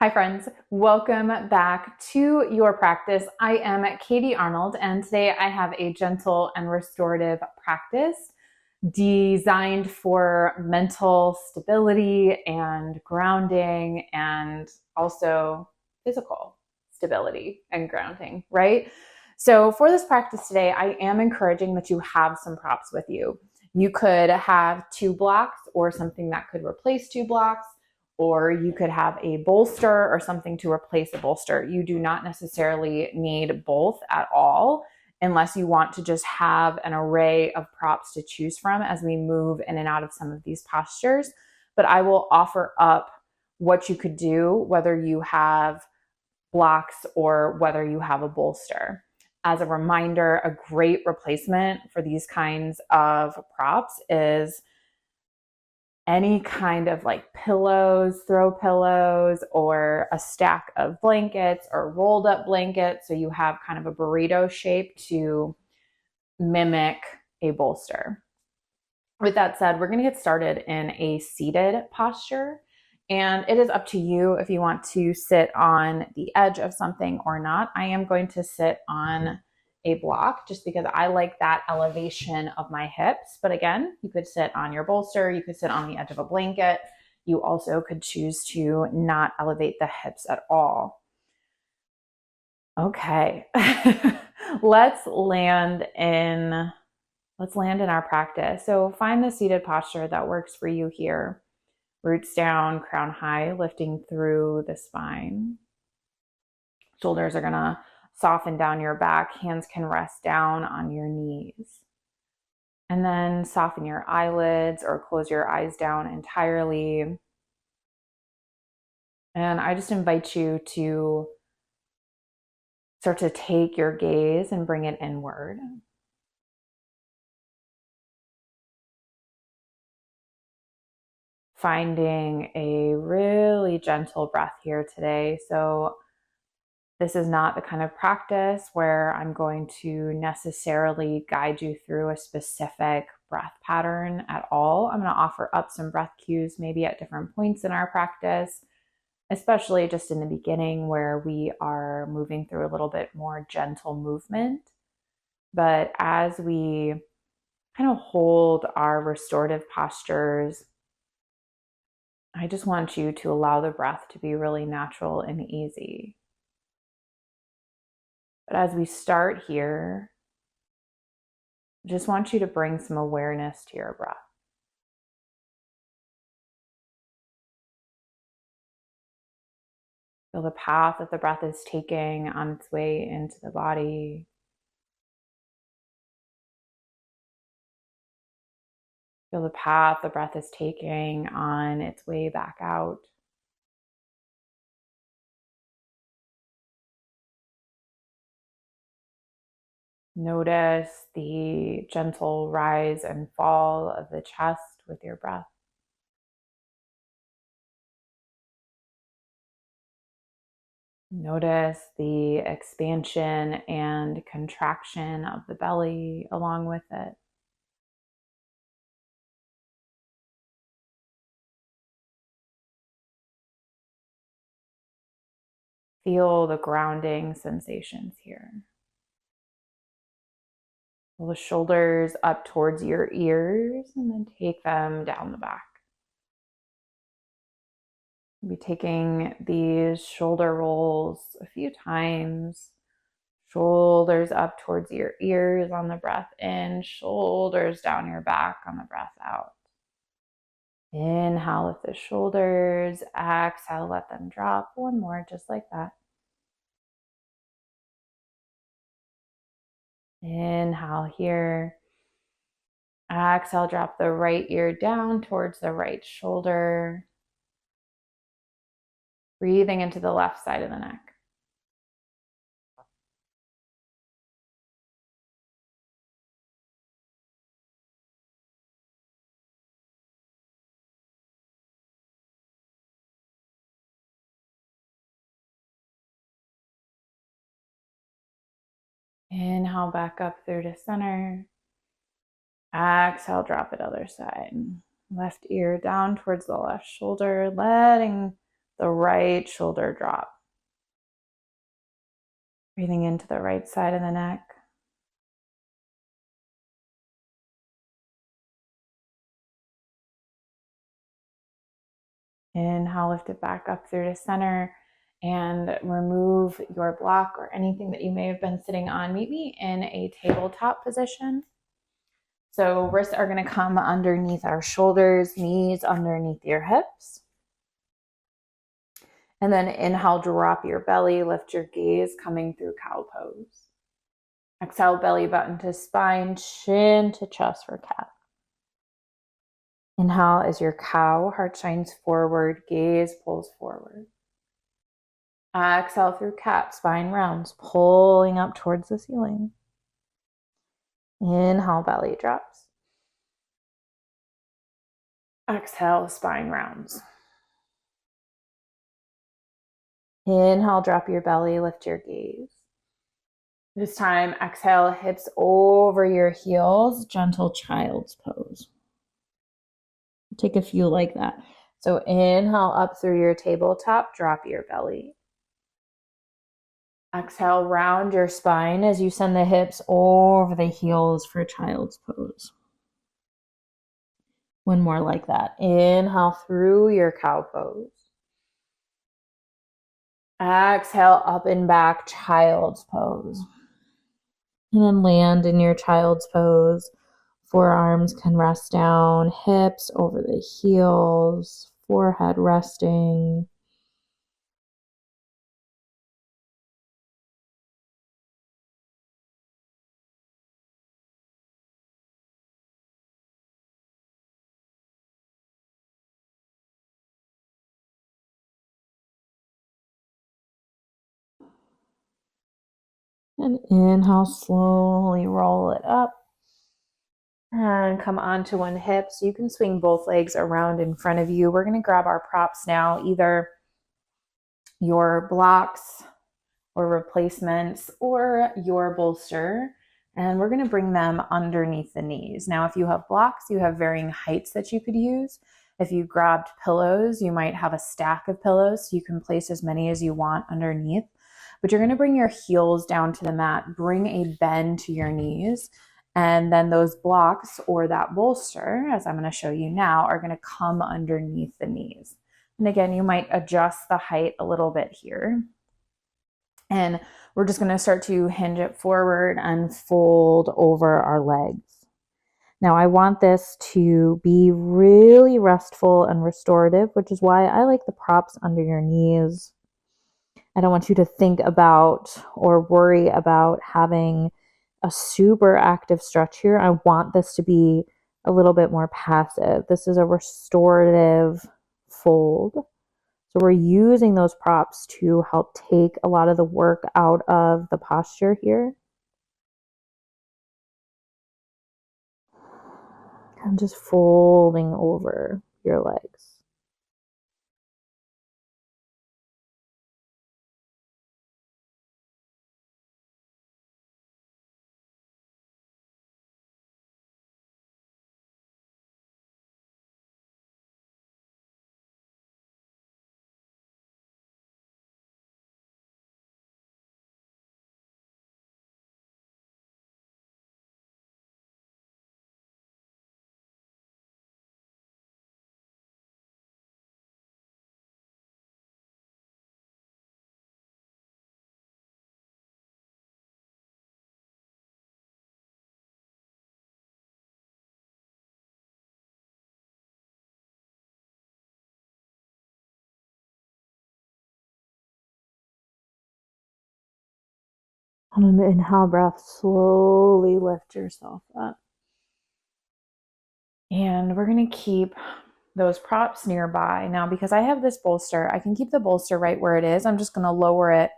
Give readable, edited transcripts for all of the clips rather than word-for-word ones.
Hi friends, welcome back to your practice. I am Katie Arnold, and today I have a gentle and restorative practice designed for mental stability and grounding, and also physical stability and grounding, right? So for this practice today, I am encouraging that you have some props with you. You could have 2 blocks or something that could replace 2 blocks, or you could have a bolster or something to replace a bolster. You do not necessarily need both at all unless you want to just have an array of props to choose from as we move in and out of some of these postures. But I will offer up what you could do, whether you have blocks or whether you have a bolster. As a reminder, a great replacement for these kinds of props is any kind of like pillows, throw pillows, or a stack of blankets or rolled up blankets. So you have kind of a burrito shape to mimic a bolster. With that said, we're going to get started in a seated posture. And it is up to you if you want to sit on the edge of something or not. I am going to sit on a block just because I like that elevation of my hips. But again, you could sit on your bolster, you could sit on the edge of a blanket. You also could choose to not elevate the hips at all. Okay, let's land in our practice. So find the seated posture that works for you here. Roots down, crown high, lifting through the spine. Shoulders are gonna soften down your back. Hands can rest down on your knees. And then soften your eyelids or close your eyes down entirely. And I just invite you to start to take your gaze and bring it inward. Finding a really gentle breath here today. So this is not the kind of practice where I'm going to necessarily guide you through a specific breath pattern at all. I'm going to offer up some breath cues maybe at different points in our practice, especially just in the beginning where we are moving through a little bit more gentle movement. But as we kind of hold our restorative postures, I just want you to allow the breath to be really natural and easy. But as we start here, I just want you to bring some awareness to your breath. Feel the path that the breath is taking on its way into the body. Feel the path the breath is taking on its way back out. Notice the gentle rise and fall of the chest with your breath. Notice the expansion and contraction of the belly along with it. Feel the grounding sensations here. Pull the shoulders up towards your ears and then take them down the back. Be taking these shoulder rolls a few times. Shoulders up towards your ears on the breath in, shoulders down your back on the breath out. Inhale, lift the shoulders. Exhale, let them drop. One more, just like that. Inhale here. Exhale, drop the right ear down towards the right shoulder. Breathing into the left side of the neck. Inhale back up through to center. Exhale, drop it other side. Left ear down towards the left shoulder, letting the right shoulder drop. Breathing into the right side of the neck. Inhale, lift it back up through to center and remove your block or anything that you may have been sitting on. Meet me in a tabletop position. So wrists are going to come underneath our shoulders, knees underneath your hips. And then inhale, drop your belly, lift your gaze, coming through cow pose. Exhale, belly button to spine, chin to chest for cat. Inhale is your cow, heart shines forward, gaze pulls forward. Exhale through cat, spine rounds, pulling up towards the ceiling. Inhale, belly drops. Exhale, spine rounds. Inhale, drop your belly, lift your gaze. This time, exhale, hips over your heels, gentle child's pose. Take a few like that. So inhale up through your tabletop, drop your belly. Exhale, round your spine as you send the hips over the heels for child's pose. One more like that. Inhale through your cow pose. Exhale, up and back, child's pose. And then land in your child's pose. Forearms can rest down, hips over the heels, forehead resting. And inhale, slowly roll it up. And come onto one hip. So you can swing both legs around in front of you. We're going to grab our props now, either your blocks or replacements or your bolster. And we're going to bring them underneath the knees. Now, if you have blocks, you have varying heights that you could use. If you grabbed pillows, you might have a stack of pillows, so you can place as many as you want underneath. But you're going to bring your heels down to the mat, bring a bend to your knees, and then those blocks or that bolster, as I'm going to show you now, are going to come underneath the knees. And again, you might adjust the height a little bit here. And we're just going to start to hinge it forward and fold over our legs. Now, I want this to be really restful and restorative, which is why I like the props under your knees. I don't want you to think about or worry about having a super active stretch here. I want this to be a little bit more passive. This is a restorative fold. So we're using those props to help take a lot of the work out of the posture here. I'm just folding over your legs. On an inhale breath, slowly lift yourself up. And we're going to keep those props nearby. Now, because I have this bolster, I can keep the bolster right where it is. I'm just going to lower it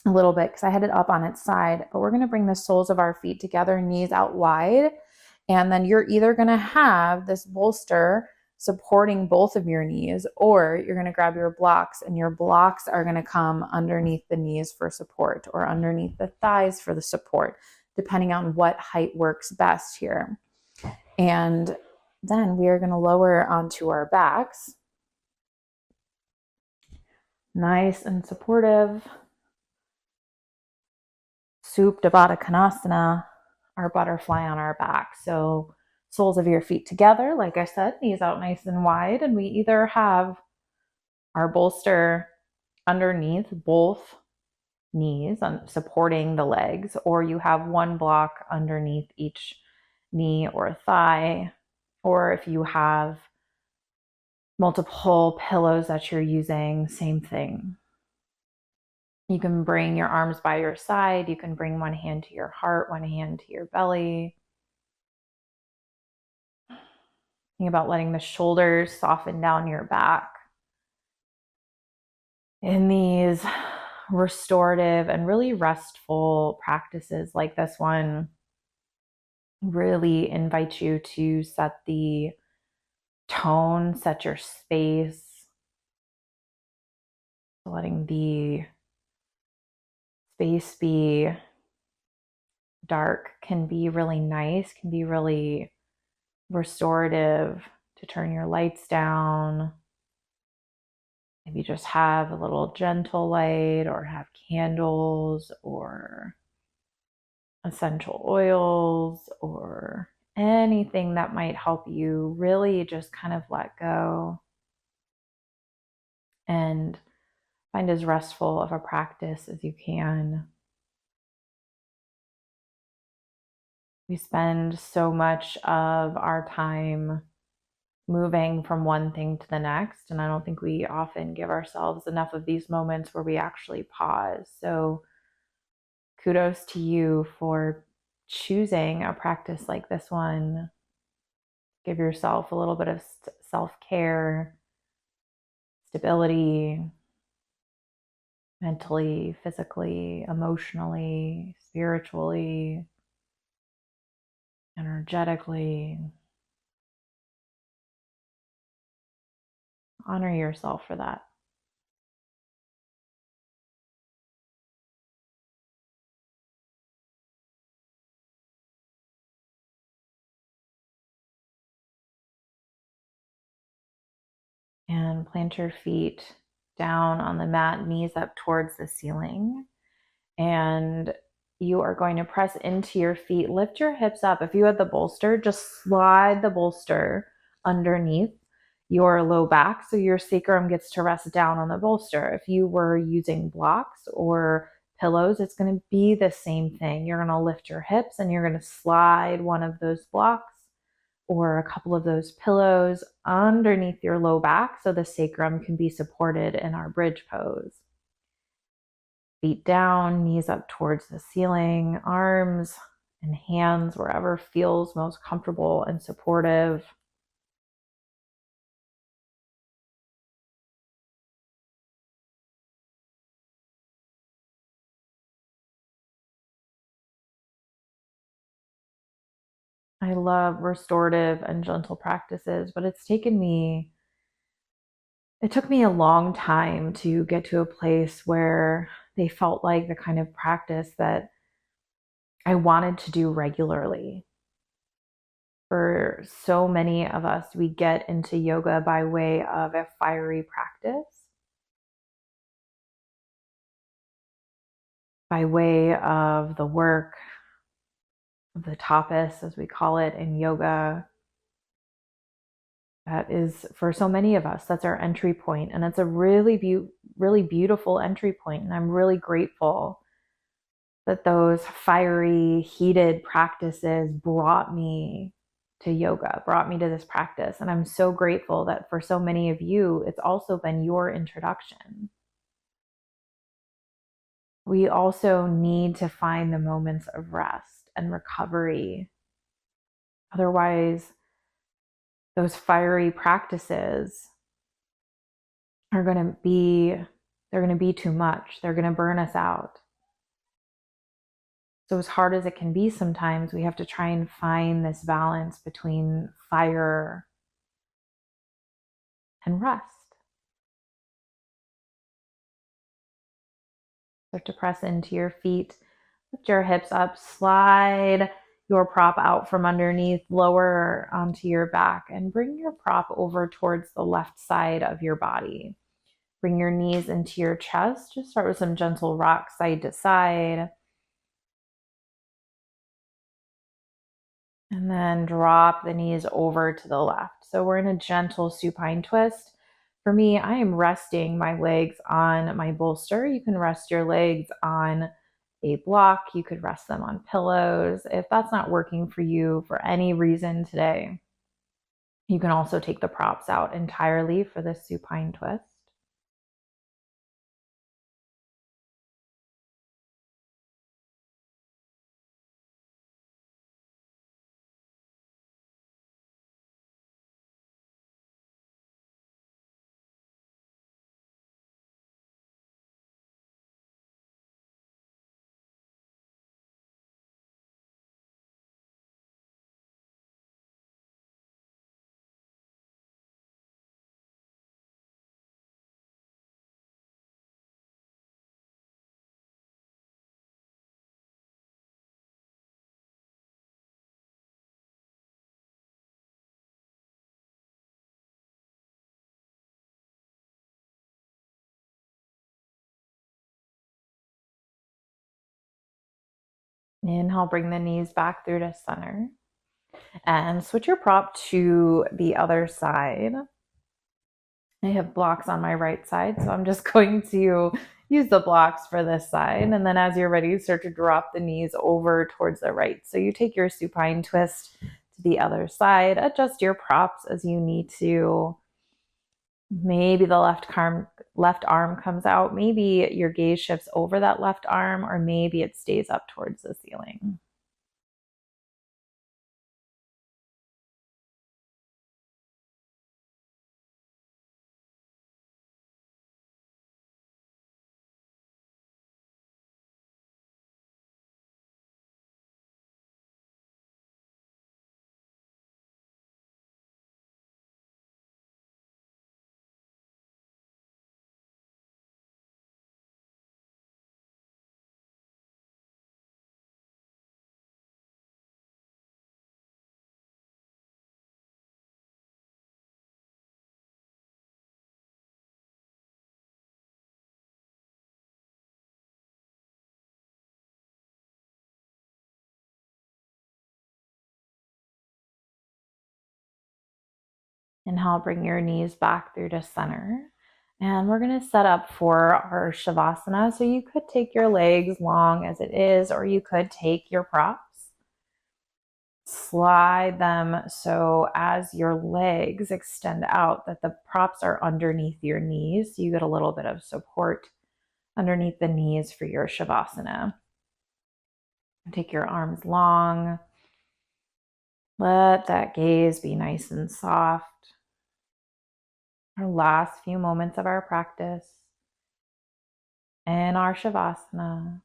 a little bit because I had it up on its side. But we're going to bring the soles of our feet together, knees out wide. And then you're either going to have this bolster supporting both of your knees, or you're going to grab your blocks, and your blocks are going to come underneath the knees for support, or underneath the thighs for the support, depending on what height works best here. And then we are going to lower onto our backs. Nice and supportive. Supta Baddha Konasana, our butterfly on our back. So soles of your feet together, like I said, knees out nice and wide. And we either have our bolster underneath both knees supporting the legs, or you have one block underneath each knee or thigh, or if you have multiple pillows that you're using, same thing. You can bring your arms by your side. You can bring one hand to your heart, one hand to your belly. Think about letting the shoulders soften down your back. In these restorative and really restful practices like this one, really invite you to set the tone, set your space, letting the space be dark can be really nice, can be really restorative, to turn your lights down. Maybe just have a little gentle light, or have candles or essential oils or anything that might help you really just kind of let go and find as restful of a practice as you can. We spend so much of our time moving from one thing to the next, and I don't think we often give ourselves enough of these moments where we actually pause. So kudos to you for choosing a practice like this one. Give yourself a little bit of self-care, stability, mentally, physically, emotionally, spiritually, energetically. Honor yourself for that. And plant your feet down on the mat, knees up towards the ceiling. And you are going to press into your feet, lift your hips up. If you had the bolster, just slide the bolster underneath your low back so your sacrum gets to rest down on the bolster. If you were using blocks or pillows, it's going to be the same thing. You're going to lift your hips and you're going to slide one of those blocks or a couple of those pillows underneath your low back so the sacrum can be supported in our bridge pose. Feet down, knees up towards the ceiling, arms and hands wherever feels most comfortable and supportive. I love restorative and gentle practices, but it took me a long time to get to a place where they felt like the kind of practice that I wanted to do regularly. For so many of us, we get into yoga by way of a fiery practice, by way of the work, of the tapas, as we call it in yoga. That is, for so many of us, that's our entry point. And it's a really beautiful entry point. And I'm really grateful that those fiery, heated practices brought me to yoga, brought me to this practice. And I'm so grateful that for so many of you, it's also been your introduction. We also need to find the moments of rest and recovery. Otherwise, those fiery practices are going to be too much. They're going to burn us out. So as hard as it can be sometimes, we have to try and find this balance between fire and rest. Start to press into your feet, lift your hips up, slide your prop out from underneath, lower onto your back, and bring your prop over towards the left side of your body. Bring your knees into your chest. Just start with some gentle rock side to side. And then drop the knees over to the left. So we're in a gentle supine twist. For me, I am resting my legs on my bolster. You can rest your legs on a block. You could rest them on pillows. If that's not working for you for any reason today, you can also take the props out entirely for this supine twist. Inhale, bring the knees back through to center. And switch your prop to the other side. I have blocks on my right side, so I'm just going to use the blocks for this side. And then as you're ready, start to drop the knees over towards the right. So you take your supine twist to the other side, adjust your props as you need to. Maybe the left arm comes out. Maybe your gaze shifts over that left arm, or maybe it stays up towards the ceiling. Inhale, bring your knees back through to center. And we're going to set up for our Shavasana. So you could take your legs long as it is, or you could take your props, slide them so as your legs extend out that the props are underneath your knees. So you get a little bit of support underneath the knees for your Shavasana. Take your arms long. Let that gaze be nice and soft. Our last few moments of our practice in our Shavasana.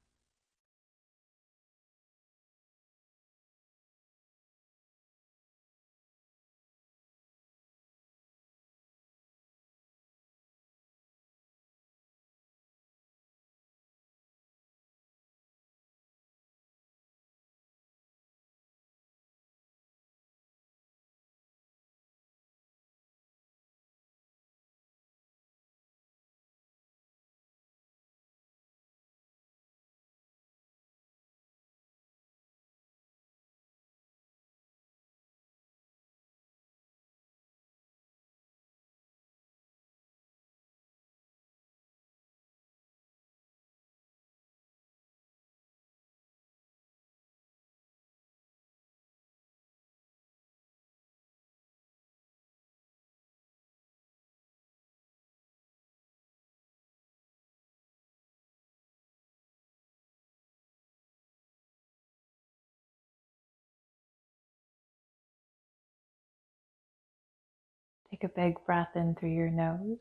Take a big breath in through your nose.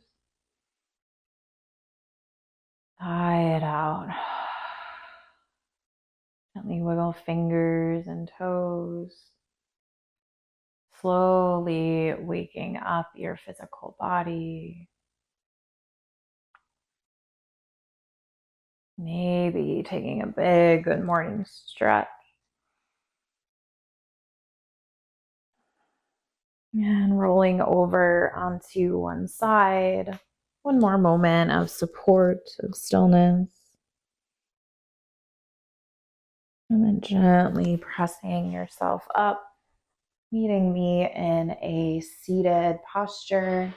Sigh it out. Gently wiggle fingers and toes. Slowly waking up your physical body. Maybe taking a big good morning stretch. And rolling over onto one side. One more moment of support, of stillness. And then gently pressing yourself up, meeting me in a seated posture.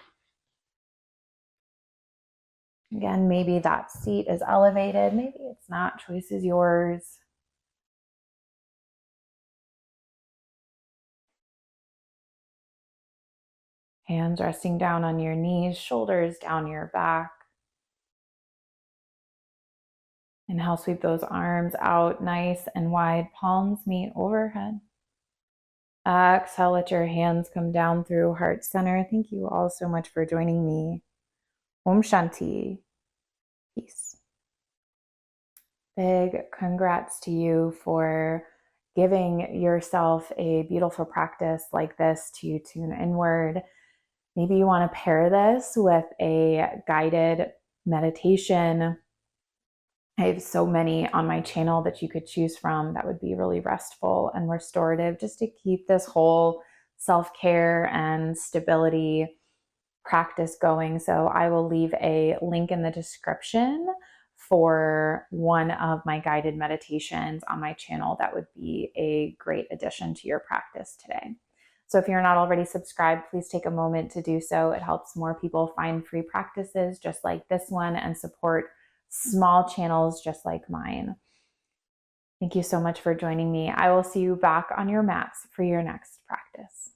Again, maybe that seat is elevated, maybe it's not. Choice is yours. Hands resting down on your knees, shoulders down your back. Inhale, sweep those arms out nice and wide, palms meet overhead. Exhale, let your hands come down through heart center. Thank you all so much for joining me. Om Shanti. Peace. Big congrats to you for giving yourself a beautiful practice like this to tune inward. Maybe you want to pair this with a guided meditation. I have so many on my channel that you could choose from that would be really restful and restorative, just to keep this whole self-care and stability practice going. So I will leave a link in the description for one of my guided meditations on my channel. That would be a great addition to your practice today. So if you're not already subscribed, please take a moment to do so. It helps more people find free practices just like this one and support small channels just like mine. Thank you so much for joining me. I will see you back on your mats for your next practice.